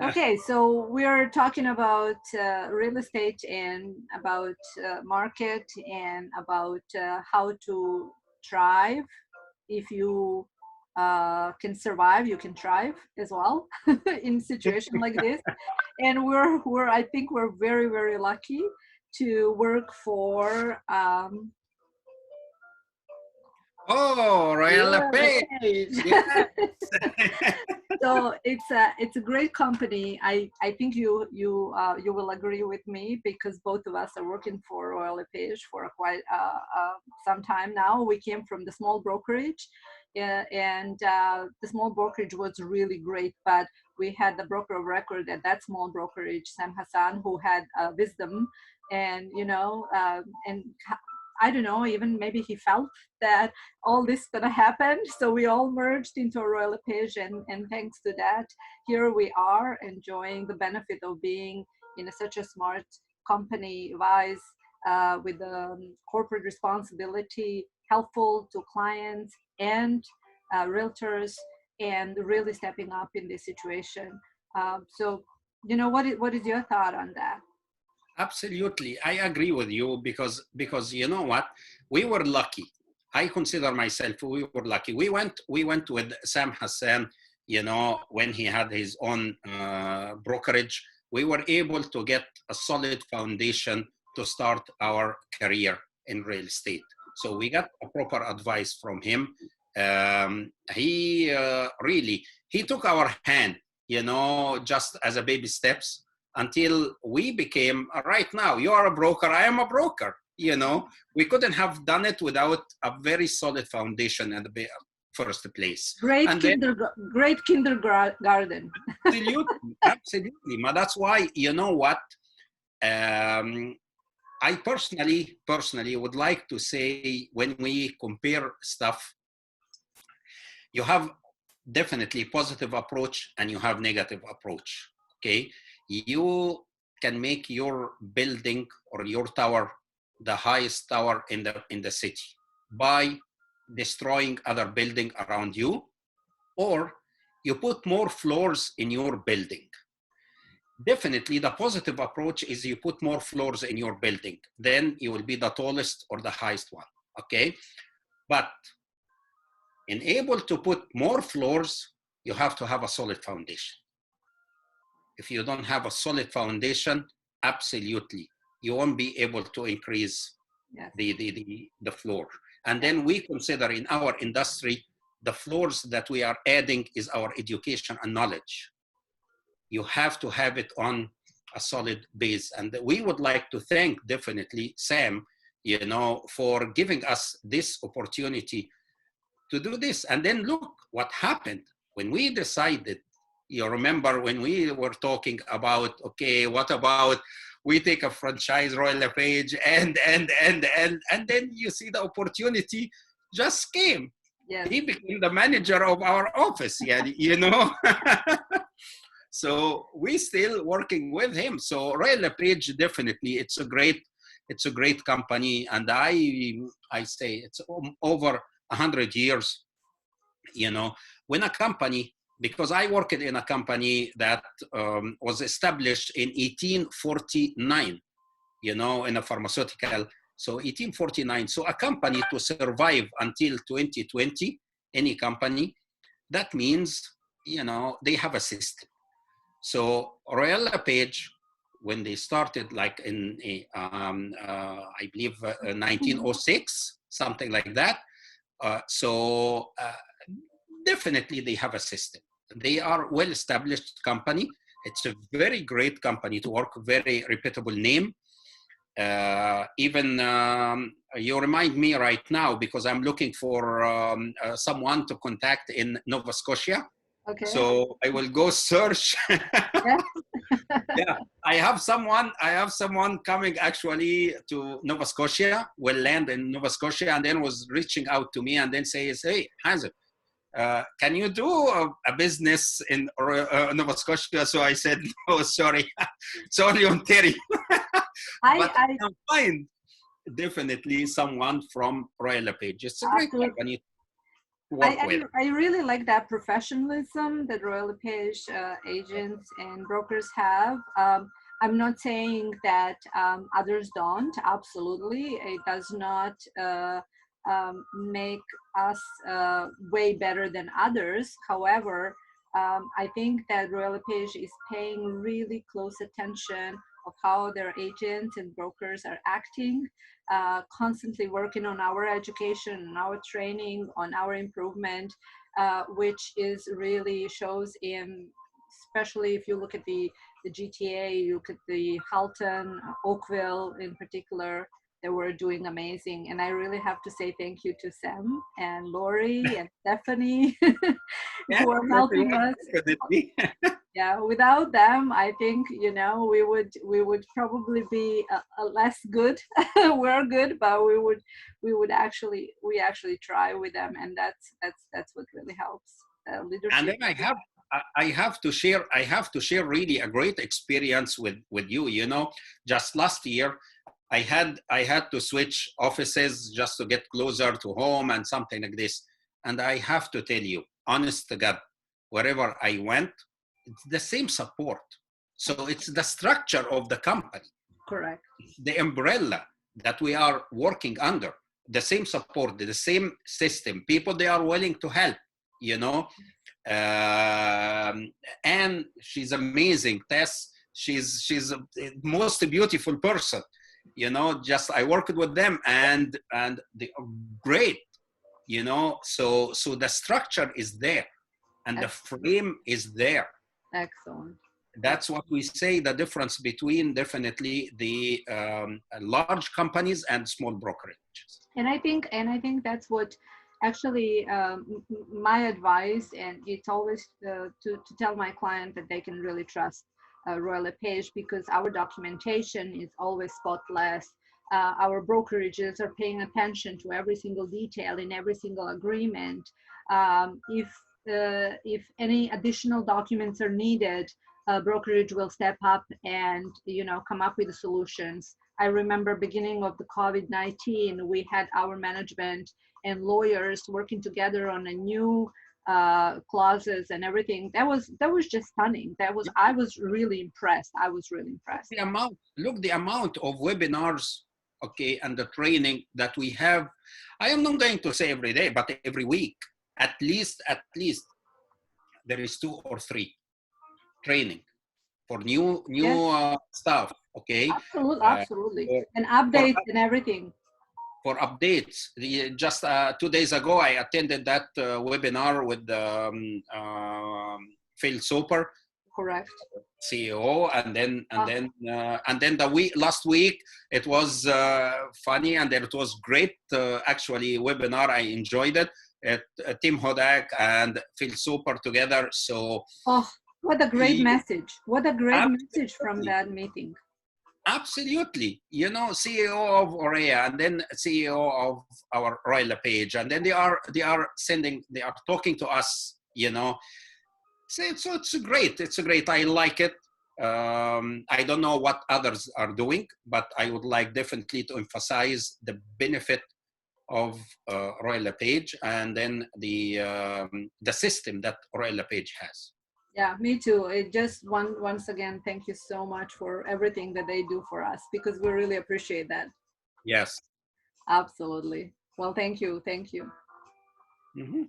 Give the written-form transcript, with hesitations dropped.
Okay, so we're talking about real estate and about market and about how to thrive. If you can survive, you can thrive as well in situation like this. And we're I think we're very lucky to work for Oh, Royal real Page. estate. Yes. So it's a great company. I think you will agree with me because both of us are working for Royal LePage for quite some time now. We came from the small brokerage, and the small brokerage was really great, but we had the broker of record at that small brokerage, Sam Hassan, who had wisdom, and and I don't know, even maybe he felt that all this gonna happen. So we all merged into a Royal LePage, and thanks to that, here we are enjoying the benefit of being in such a smart company, wise, with corporate responsibility, helpful to clients and realtors, and really stepping up in this situation. So, what is your thought on that? Absolutely. I agree with you because you know what? We were lucky. I consider myself we were lucky. We went with Sam Hassan, when he had his own brokerage. We were able to get a solid foundation to start our career in real estate. So we got a proper advice from him. He really he took our hand, just as a baby steps until we became right now. You are a broker, I am a broker. We couldn't have done it without a very solid foundation in the first place. Great And then great kindergarten. absolutely, absolutely. But that's why, you know what? Um, I personally would like to say when we compare stuff, you have definitely positive approach and you have negative approach. Okay, you can make your building or your tower the highest tower in the city by destroying other building around you, or you put more floors in your building. Definitely the positive approach is you put more floors in your building, then you will be the tallest or the highest one. Okay, but in able to put more floors, you have to have a solid foundation. If you don't have a solid foundation, absolutely, you won't be able to increase Yes. the floor. And then we consider in our industry, the floors that we are adding is our education and knowledge. You have to have it on a solid base. And we would like to thank definitely Sam, for giving us this opportunity to do this. And then look what happened when we decided. You remember when we were talking about, okay, what about we take a franchise Royal LePage and then you see the opportunity just came. Yes. He became the manager of our office. Yeah, So we still working with him. So Royal LePage, definitely, it's a great company, and I say it's over 100 years. When a company, because I worked in a company that was established in 1849, in a pharmaceutical. So 1849. So a company to survive until 2020, any company, that means, they have a system. So Royal LePage, when they started, like in I believe 1906, something like that. Definitely they have a system. They are well-established company. It's a very great company to work, very reputable name. Even you remind me right now because I'm looking for someone to contact in Nova Scotia. Okay. So I will go search. Yeah. Yeah, I have someone coming actually to Nova Scotia, will land in Nova Scotia, and then was reaching out to me and then says, hey, Hazem, can you do a business in Nova Scotia? So I said, no, sorry, it's only Ontario. But I can find definitely someone from Royal LePage. It's a great Absolutely. company. work with. I really like that professionalism that Royal LePage agents and brokers have. I'm not saying that others don't. Absolutely, it does not make us way better than others. However, I think that Royal LePage is paying really close attention of how their agents and brokers are acting, constantly working on our education, on our training, on our improvement, which is really shows in, especially if you look at the GTA, you look at the Halton, Oakville in particular, they were doing amazing. And I really have to say thank you to Sam and Lori and Stephanie Yeah, who are helping us. definitely. Yeah, without them, I think, you know, we would probably be a less good. We're good, but we actually try with them, and that's what really helps. And Leadership. then I have to share really a great experience with you. You know, just last year I had to switch offices just to get closer to home and something like this. And I have to tell you, honest to God, wherever I went, it's the same support. So it's the structure of the company, Correct. the umbrella that we are working under, the same support, the same system. People, they are willing to help, you know. And she's amazing. Tess, she's a most beautiful person. You know, just I worked with them, and they are great. You know, so the structure is there, and the frame is there. Excellent. That's what we say, the difference between definitely the large companies and small brokerages. And I think that's what actually my advice, and it's always to tell my client that they can really trust Royal LePage, because our documentation is always spotless. Our brokerages are paying attention to every single detail in every single agreement. If any additional documents are needed, brokerage will step up and, you know, come up with the solutions. I remember beginning of the COVID-19, we had our management and lawyers working together on a new clauses and everything. That was just stunning. I was really impressed. I was really impressed. The amount of webinars, okay, and the training that we have. I am not going to say every day, but every week, at least there is 2 or 3 training for new Yes, stuff, okay. absolutely, For, and for updates and everything. for updates. Just 2 days ago, I attended that webinar with Phil Soper, Correct. CEO, and then last week it was funny, and then it was great. Actually, webinar, I enjoyed it. Tim Hodak and Phil Soper together. So, Oh, what a great message! What a great message from absolutely, that meeting. absolutely. You know, CEO of Aurea, and then CEO of our Royal LePage, and then they are talking to us. You know, so it's great. It's great. I like it. I don't know what others are doing, but I would like definitely to emphasize the benefit of Royal LePage, and then the system that Royal LePage has. Yeah, me too. It just once again, thank you so much for everything that they do for us, because we really appreciate that. Yes. Absolutely. Well, thank you. Thank you. Mm-hmm.